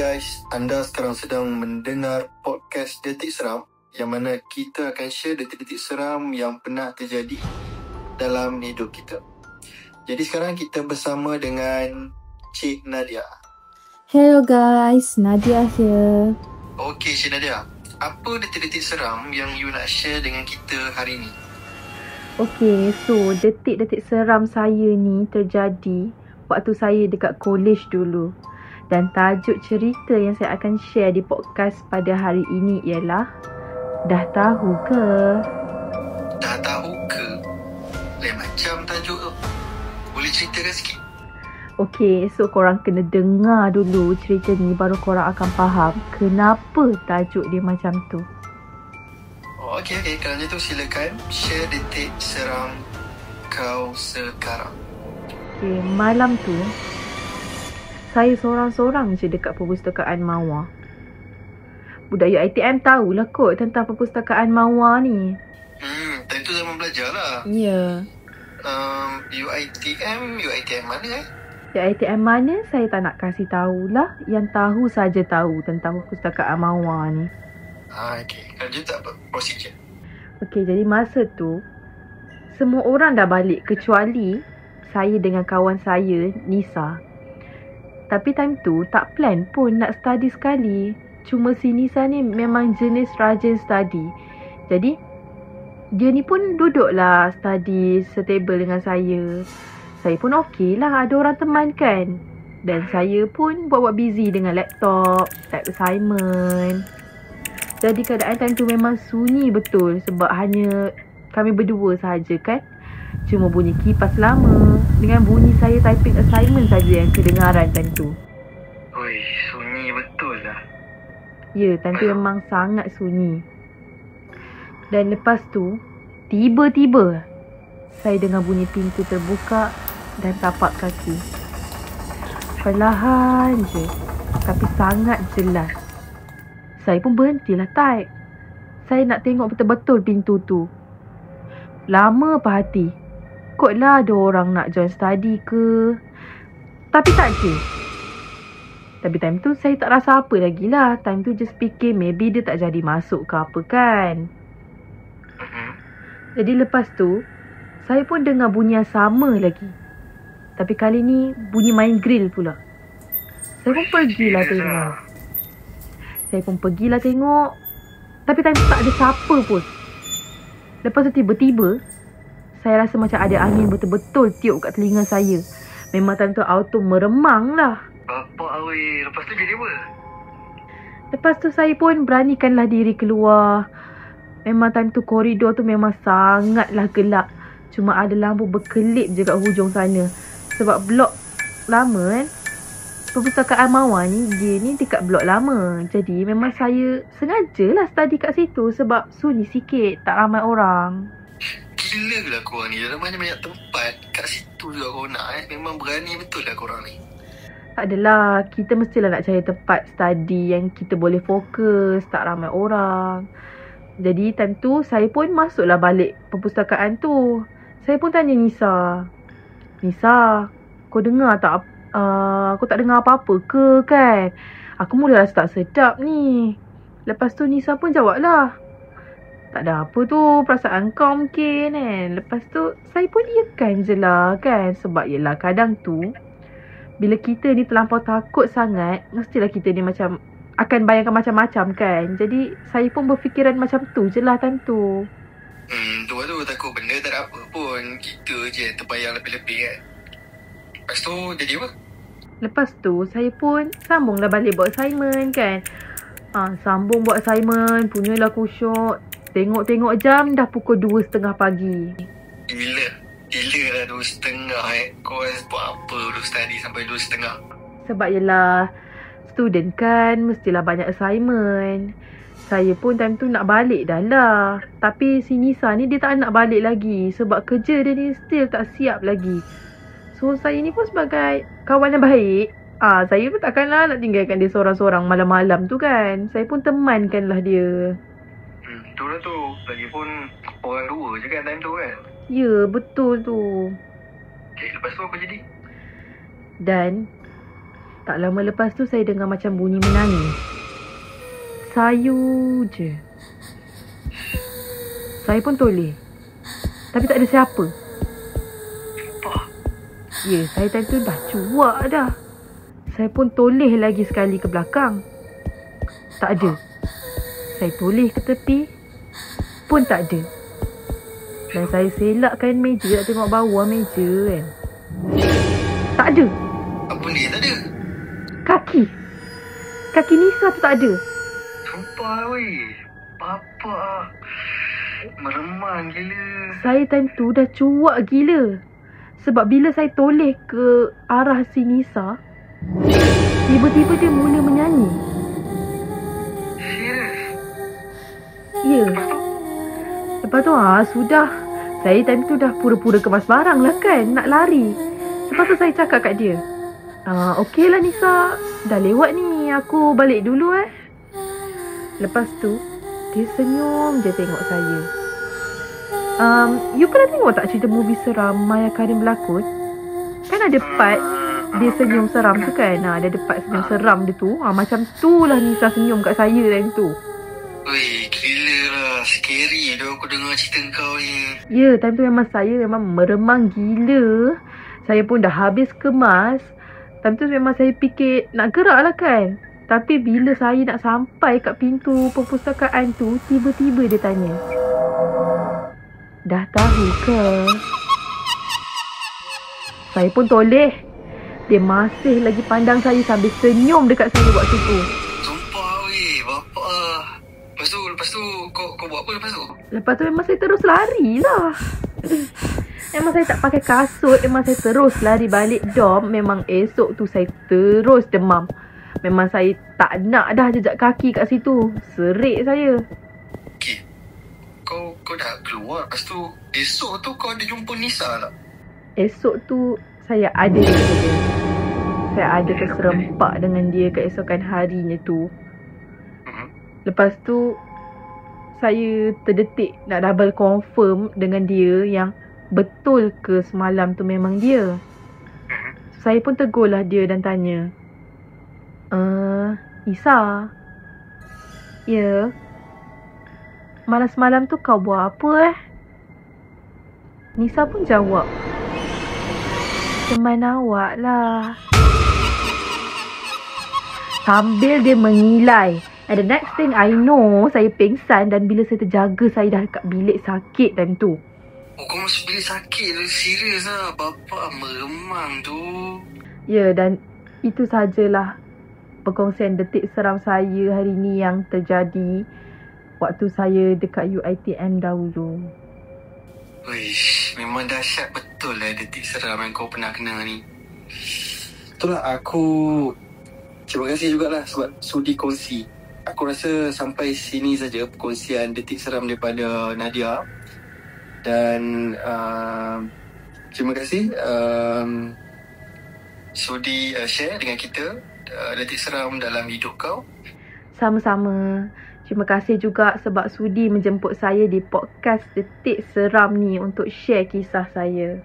guys, anda sekarang sedang mendengar podcast Detik Seram yang mana kita akan share detik-detik seram yang pernah terjadi dalam hidup kita. Jadi sekarang kita bersama dengan Cik Nadia. Hello guys, Nadia here. Okey Cik Nadia, apa detik-detik seram yang you nak share dengan kita hari ni? Okay, so detik-detik seram saya ni terjadi waktu saya dekat college dulu. Dan tajuk cerita yang saya akan share di podcast pada hari ini ialah Dah tahu ke? Dah tahu ke? Lain macam tajuk tu. Boleh ceritakan sikit? Okay, so korang kena dengar dulu cerita ni baru korang akan faham kenapa tajuk dia macam tu. Okey. Kalau macam tu silakan share detik seram kau sekarang. Okay, malam tu saya seorang-seorang je dekat perpustakaan Mawar. Budak UiTM tahulah kot tentang perpustakaan Mawar ni. Time tu zaman belajar lah. Ya. UiTM mana UiTM mana saya tak nak kasih tahulah. Yang tahu saja tahu tentang perpustakaan Mawar ni. Okey. Kalau dia tak proceed je. Okey, jadi masa tu semua orang dah balik kecuali saya dengan kawan saya, Nisa. Tapi time tu tak plan pun nak study sekali. Cuma si Nisa ni memang jenis rajin study. Jadi dia ni pun duduklah study setable dengan saya. Saya pun okey lah ada orang teman kan. Dan saya pun buat-buat busy dengan laptop, type assignment. Jadi keadaan time tu memang sunyi betul sebab hanya kami berdua sahaja kan. Cuma bunyi kipas lama dengan bunyi saya typing assignment saja yang kedengaran time tu. Oi, sunyi betul lah. Ya, time tu memang sangat sunyi. Dan lepas tu, tiba-tiba saya dengar bunyi pintu terbuka dan tapak kaki. Perlahan je, tapi sangat jelas. Saya pun berhentilah type. Saya nak tengok betul-betul pintu tu. Lama apa hati. Kotlah ada orang nak join study ke. Tapi tak je. Tapi time tu saya tak rasa apa lagi lah. Time tu just fikir maybe dia tak jadi masuk ke apa kan. Jadi lepas tu, saya pun dengar bunyi yang sama lagi. Tapi kali ni bunyi main grill pula. Saya pun pergilah tengok. Tapi time tu tak ada siapa pun. Lepas tu tiba-tiba saya rasa macam ada angin betul-betul tiup kat telinga saya. Memang time tu auto meremang lah. Bapak awet, lepas tu jadi apa? Lepas tu saya pun beranikanlah diri keluar. Memang time tu koridor tu memang sangatlah gelap. Cuma ada lampu berkelip je kat hujung sana. Sebab blok lama kan. Perpustakaan Mawar ni, dia ni dekat blok lama. Jadi memang saya sengajalah study kat situ sebab sunyi sikit, tak ramai orang. Gila lah korang ni. Dalam banyak-banyak tempat kat situ juga korang nak Memang berani betul lah korang ni. Tak adalah, kita mestilah nak cari tempat study yang kita boleh fokus, tak ramai orang. Jadi time tu saya pun masuklah balik perpustakaan tu. Saya pun tanya Nisa, kau dengar tak? Aku tak dengar apa-apa ke kan? Aku mula rasa tak sedap ni. Lepas tu Nisa pun jawablah, tak ada apa tu, perasaan kau mungkin kan. Lepas tu saya pun iakan je lah kan. Sebab yelah kadang tu bila kita ni terlampau takut sangat, mestilah kita ni macam akan bayangkan macam-macam kan. Jadi saya pun berfikiran macam tu je lah time tu. Tu takut benda tak ada apa pun. Kita je terbayang lebih-lebih kan. Lepas tu jadi apa? Lepas tu saya pun sambunglah balik buat assignment kan. Sambung buat assignment, punyalah kusyuk. Tengok-tengok jam dah pukul 2.30 pagi. Gila lah 2.30 Kau buat apa dulu study sampai 2.30? Sebab yelah student kan, mestilah banyak assignment. Saya pun time tu nak balik dah lah. Tapi si Nisa ni dia tak nak balik lagi. Sebab kerja dia ni still tak siap lagi. So saya ni pun sebagai kawan yang baik, saya pun takkanlah nak tinggalkan dia seorang-seorang malam-malam tu kan. Saya pun temankanlah dia. Betul lah tu. Lagipun orang dua je kan time tu kan. Ya, betul tu. Okay, lepas tu apa jadi? Dan Tak lama lepas tu saya dengar macam bunyi menangis. Sayu je. Saya pun toleh. Tapi tak ada siapa. Ya, saya time tu dah cuak dah. Saya pun toleh lagi sekali ke belakang. Tak ada. Saya toleh ke tepi. Pun tak ada. Dan saya selakkan meja nak tengok bawah meja kan. Tak ada. Apa ni tak ada? Kaki. Kaki Nisa tu tak ada. Sumpah weh. Bapak. Meremang gila. Saya time tu dah cuak gila. Sebab bila saya toleh ke arah si Nisa, tiba-tiba dia mula menyanyi. Serius? Ya. Lepas tu sudah. Saya time tu dah pura-pura kemas barang lah kan. Nak lari. Lepas tu saya cakap kat dia, okey lah Nisa, dah lewat ni, aku balik dulu Lepas tu dia senyum je tengok saya. You pernah tengok tak cerita movie seram Maya Karim berlakon? Kan ada part dia senyum seram tu kan. Ada part senyum seram dia tu. Macam tu lah Nisa senyum kat saya time tu. Weh, gila lah. Scary dah aku dengar cerita kau ni. Ya, time tu memang saya memang meremang gila. Saya pun dah habis kemas. Time tu memang saya fikir nak gerak lah kan. Tapi bila saya nak sampai kat pintu perpustakaan tu, tiba-tiba dia tanya, dah tahu ke? Saya pun toleh. Dia masih lagi pandang saya sambil senyum dekat saya waktu tu. Sumpah weh, bapak. Lepas tu kau buat apa lepas tu? Lepas tu memang saya terus lari lah. Memang saya tak pakai kasut. Memang saya terus lari balik dorm. Memang esok tu saya terus demam. Memang saya tak nak dah jejak kaki kat situ. Serik saya. Okay. Kau dah keluar. Lepas tu esok tu kau ada jumpa Nisa tak? Esok tu saya ada dengan dia. Saya ada keserempak dengan dia keesokan harinya tu. Lepas tu saya terdetik nak double confirm dengan dia yang betul ke semalam tu memang dia. Saya pun tegurlah dia dan tanya, Nisa, ya, malam semalam tu kau buat apa Nisa pun jawab, teman awak lah. Sambil dia mengilai. And the next thing I know, saya pingsan dan bila saya terjaga, saya dah dekat bilik sakit time tu. Oh, kau masuk bilik sakit tu? Serius lah. Bapak meremang tu. Ya, dan itu sajalah perkongsian detik seram saya hari ni yang terjadi waktu saya dekat UiTM dahulu. Wish, memang dahsyat betul lah detik seram yang kau pernah kena ni. Itulah aku terima kasih jugalah sebab sudi kongsi. Aku rasa sampai sini saja perkongsian detik seram daripada Nadia. Dan terima kasih sudi share dengan kita detik seram dalam hidup kau. Sama-sama. Terima kasih juga sebab sudi menjemput saya di podcast Detik Seram ni untuk share kisah saya.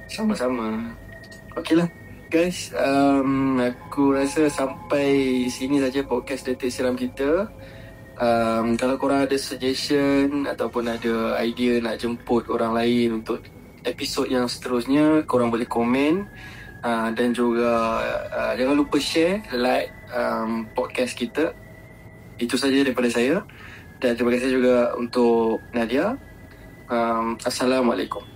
Sama-sama. Okeylah. Guys, aku rasa sampai sini saja podcast Detik Seram kita. Kalau korang ada suggestion ataupun ada idea nak jemput orang lain untuk episod yang seterusnya, korang boleh komen. Dan juga jangan lupa share, like podcast kita. Itu saja daripada saya. Dan terima kasih juga untuk Nadia. Assalamualaikum.